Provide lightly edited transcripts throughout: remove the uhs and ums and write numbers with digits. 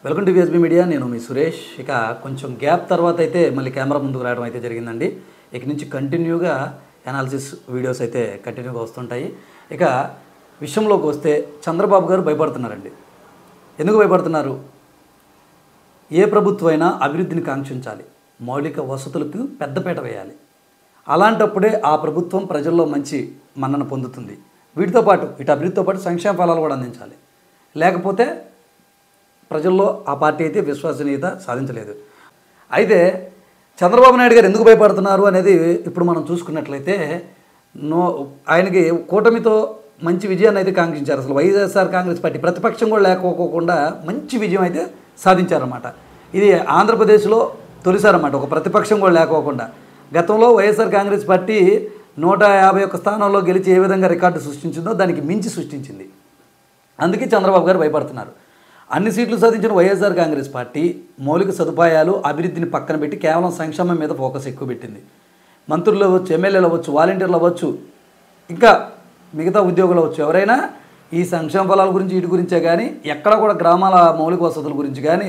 Welcome to విఎస్బీ media. నేను మీ సురేష్. ఇక కొంచెం గ్యాప్ తర్వాత అయితే మళ్ళీ కెమెరా ముందుకు రావడం అయితే జరిగిందండి. ఇక నుంచి కంటిన్యూగా అనాలిసిస్ వీడియోస్ అయితే కంటిన్యూగా వస్తుంటాయి. ఇక విషయంలోకి వస్తే చంద్రబాబు గారు భయపడుతున్నారండి. ఎందుకు భయపడుతున్నారు? ఏ ప్రభుత్వమైనా అభివృద్ధిని కాంక్షించాలి, మౌలిక వసతులకు పెద్దపీట వేయాలి. అలాంటప్పుడే ఆ ప్రభుత్వం ప్రజల్లో మంచి మన్నన పొందుతుంది. వీటితో పాటు ఇటు అభివృద్ధితో పాటు సంక్షేమ ఫలాలు కూడా అందించాలి. లేకపోతే ప్రజల్లో ఆ పార్టీ అయితే విశ్వసనీయత సాధించలేదు. అయితే చంద్రబాబు నాయుడు గారు ఎందుకు భయపడుతున్నారు అనేది ఇప్పుడు మనం చూసుకున్నట్లయితే ఆయనకి కూటమితో మంచి విజయాన్ని అయితే కాంక్షించారు. అసలు వైఎస్ఆర్ కాంగ్రెస్ పార్టీ ప్రతిపక్షం కూడా లేకపోకుండా మంచి విజయం అయితే సాధించారన్నమాట. ఇది ఆంధ్రప్రదేశ్లో తొలిసారన్నమాట, ఒక ప్రతిపక్షం కూడా లేకోకుండా. గతంలో వైఎస్ఆర్ కాంగ్రెస్ పార్టీ 151 స్థానాల్లో గెలిచి ఏ విధంగా రికార్డు సృష్టించిందో దానికి మించి సృష్టించింది. అందుకే చంద్రబాబు గారు భయపడుతున్నారు. అన్ని సీట్లు సాధించిన వైఎస్ఆర్ కాంగ్రెస్ పార్టీ మౌలిక సదుపాయాలు అభివృద్ధిని పక్కన పెట్టి కేవలం సంక్షేమం మీద ఫోకస్ ఎక్కువ పెట్టింది. మంత్రులు అవ్వచ్చు, ఎమ్మెల్యేలు అవ్వచ్చు, వాలంటీర్లు అవ్వచ్చు, ఇంకా మిగతా ఉద్యోగులు అవ్వచ్చు, ఎవరైనా ఈ సంక్షేమ ఫలాల గురించి వీటి గురించే కానీ ఎక్కడ కూడా గ్రామాల మౌలిక వసతుల గురించి కానీ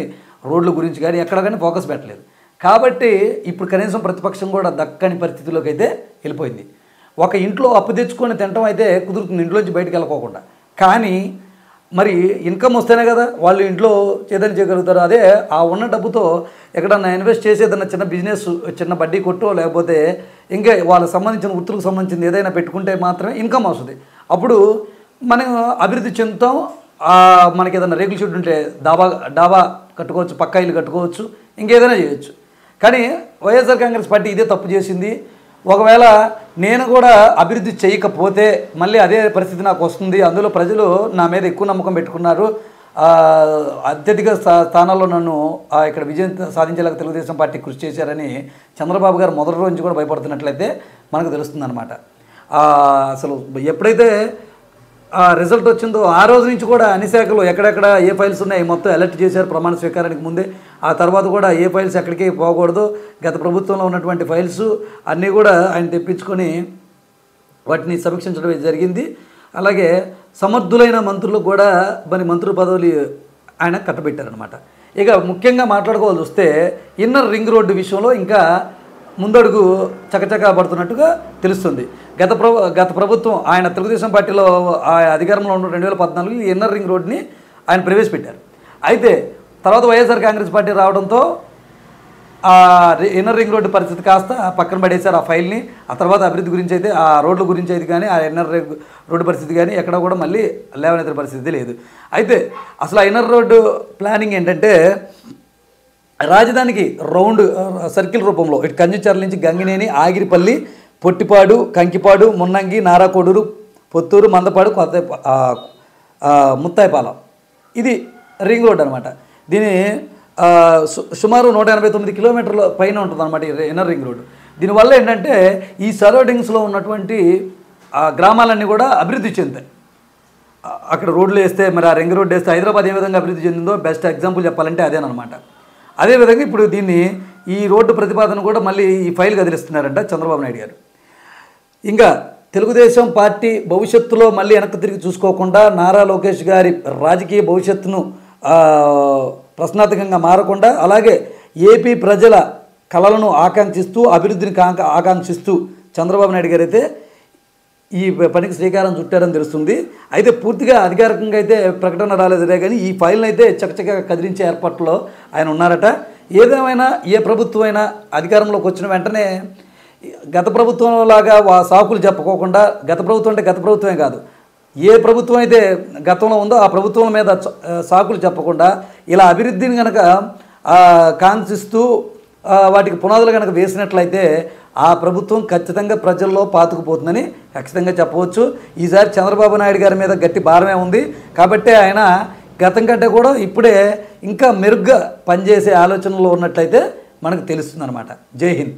రోడ్ల గురించి కానీ ఎక్కడ కానీ ఫోకస్ పెట్టలేదు. కాబట్టి ఇప్పుడు కనీసం ప్రతిపక్షం కూడా దక్కని పరిస్థితిలోకి అయితే వెళ్ళిపోయింది. ఒక ఇంట్లో అప్పు తెచ్చుకొని తినడం అయితే కుదురుతుంది, ఇంట్లోంచి బయటకు వెళ్ళకోకుండా. కానీ మరి ఇన్కమ్ వస్తేనే కదా వాళ్ళు ఇంట్లో ఏదైనా చేయగలుగుతారు. అదే ఆ ఉన్న డబ్బుతో ఎక్కడన్నా ఇన్వెస్ట్ చేసి ఏదైనా చిన్న బిజినెస్, చిన్న బడ్డీ కొట్టో లేకపోతే ఇంకా వాళ్ళకి సంబంధించిన వృత్తులకు సంబంధించింది ఏదైనా పెట్టుకుంటే మాత్రమే ఇన్కమ్ వస్తుంది. అప్పుడు మనం అభివృద్ధి చెందుతాం. మనకి ఏదైనా రేకుల షెడ్ ఉంటే డాబా కట్టుకోవచ్చు, పక్కా ఇల్లు కట్టుకోవచ్చు, ఇంకేదైనా చేయొచ్చు. కానీ వైఎస్ఆర్ కాంగ్రెస్ పార్టీ ఇదే తప్పు చేసింది. ఒకవేళ నేను కూడా అభివృద్ధి చేయకపోతే మళ్ళీ అదే పరిస్థితి నాకు వస్తుంది, అందులో ప్రజలు నా మీద ఎక్కువ నమ్మకం పెట్టుకున్నారు, అత్యధిక స్థానాల్లో నన్ను ఇక్కడ విజయం సాధించేలాగా తెలుగుదేశం పార్టీ కృషి చేశారని చంద్రబాబు గారు మొదటి రోజు కూడా భయపడుతున్నట్లయితే మనకు తెలుస్తుందన్నమాట. అసలు ఎప్పుడైతే రిజల్ట్ వచ్చిందో ఆ రోజు నుంచి కూడా అన్ని శాఖలు ఎక్కడెక్కడ ఏ ఫైల్స్ ఉన్నాయి మొత్తం అలర్ట్ చేశారు ప్రమాణ స్వీకారానికి ముందే. ఆ తర్వాత కూడా ఏ ఫైల్స్ ఎక్కడికి పోకూడదు, గత ప్రభుత్వంలో ఉన్నటువంటి ఫైల్స్ అన్నీ కూడా ఆయన తెప్పించుకొని వాటిని సమీక్షించడం జరిగింది. అలాగే సమర్థులైన మంత్రులకు కూడా మరి మంత్రుల పదవులు ఆయన కట్టబెట్టారనమాట. ఇక ముఖ్యంగా మాట్లాడుకోవాల్సి వస్తే ఇన్నర్ రింగ్ రోడ్డు విషయంలో ఇంకా ముందడుగు చకచకా పడుతున్నట్టుగా తెలుస్తుంది. గత ప్రభుత్వం ఆయన తెలుగుదేశం పార్టీలో అధికారంలో ఉన్న 2014 ఇన్నర్ రింగ్ రోడ్ని ఆయన ప్రవేశపెట్టారు. అయితే తర్వాత వైఎస్ఆర్ కాంగ్రెస్ పార్టీ రావడంతో ఇన్నర్ రింగ్ రోడ్డు పరిస్థితి కాస్త పక్కన పడేశారు ఆ ఫైల్ని. ఆ తర్వాత అభివృద్ధి గురించి అయితే ఆ రోడ్ల గురించి అయితే కానీ ఆ ఇన్నర్ రింగ్ రోడ్డు పరిస్థితి కానీ ఎక్కడ కూడా మళ్ళీ లేవనెత్తిన పరిస్థితి లేదు. అయితే అసలు ఆ ఇన్నర్ రోడ్డు ప్లానింగ్ ఏంటంటే రాజధానికి రౌండ్ సర్కిల్ రూపంలో ఇటు కంచిచర్ల నుంచి గంగినేని, ఆగిరిపల్లి, పొట్టిపాడు, కంకిపాడు, మున్నంగి, నారాకోడూరు, పొత్తూరు, మందపాడు, ముత్తాయిపాలెం ఇది రింగ్ రోడ్ అనమాట. దీని సుమారు 189 కిలోమీటర్ల పైన ఉంటుంది అనమాట ఈ ఇన్నర్ రింగ్ రోడ్డు. దీనివల్ల ఏంటంటే ఈ సరౌండింగ్స్లో ఉన్నటువంటి గ్రామాలన్నీ కూడా అభివృద్ధి చెందుతాయి. అక్కడ రోడ్లు వేస్తే మరి ఆ రింగ్ రోడ్డు వేస్తే హైదరాబాద్ ఏ విధంగా అభివృద్ధి చెందిందో బెస్ట్ ఎగ్జాంపుల్ చెప్పాలంటే అదేనమాట. అదేవిధంగా ఇప్పుడు దీన్ని ఈ రోడ్డు ప్రతిపాదన కూడా మళ్ళీ ఈ ఫైల్ కదిలిస్తున్నారంట చంద్రబాబు నాయుడు గారు. ఇంకా తెలుగుదేశం పార్టీ భవిష్యత్తులో మళ్ళీ వెనక్కి తిరిగి చూసుకోకుండా నారా లోకేష్ గారి రాజకీయ భవిష్యత్తును ప్రశ్నార్థకంగా మారకుండా అలాగే ఏపీ ప్రజల కలలను ఆకాంక్షిస్తూ అభివృద్ధిని ఆకాంక్షిస్తూ చంద్రబాబు నాయుడు గారు అయితే ఈ పనికి శ్రీకారం చుట్టారని తెలుస్తుంది. అయితే పూర్తిగా అధికారికంగా అయితే ప్రకటన రాలేదురే కానీ ఈ ఫైల్ని అయితే చకచకా కదిలించే ఏర్పాట్లో ఆయన ఉన్నారట. ఏదేమైనా ఏ ప్రభుత్వం అయినా అధికారంలోకి వచ్చిన వెంటనే గత ప్రభుత్వం లాగా సాకులు చెప్పుకోకుండా, గత ప్రభుత్వం అంటే గత ప్రభుత్వమే కాదు, ఏ ప్రభుత్వం అయితే గతంలో ఉందో ఆ ప్రభుత్వం మీద సాకులు చెప్పకుండా ఇలా అభివృద్ధిని కనుక కాంక్షిస్తూ వాటికి పునాదులు కనుక వేసినట్లయితే ఆ ప్రభుత్వం ఖచ్చితంగా ప్రజల్లో పాతుకుపోతుందని ఖచ్చితంగా చెప్పవచ్చు. ఈసారి చంద్రబాబు నాయుడు గారి మీద గట్టి భారమే ఉంది కాబట్టి ఆయన గతం కంటే కూడా ఇప్పుడే ఇంకా మెరుగ్గా పనిచేసే ఆలోచనలో ఉన్నట్లయితే మనకు తెలుస్తుందన్నమాట. జై హింద్.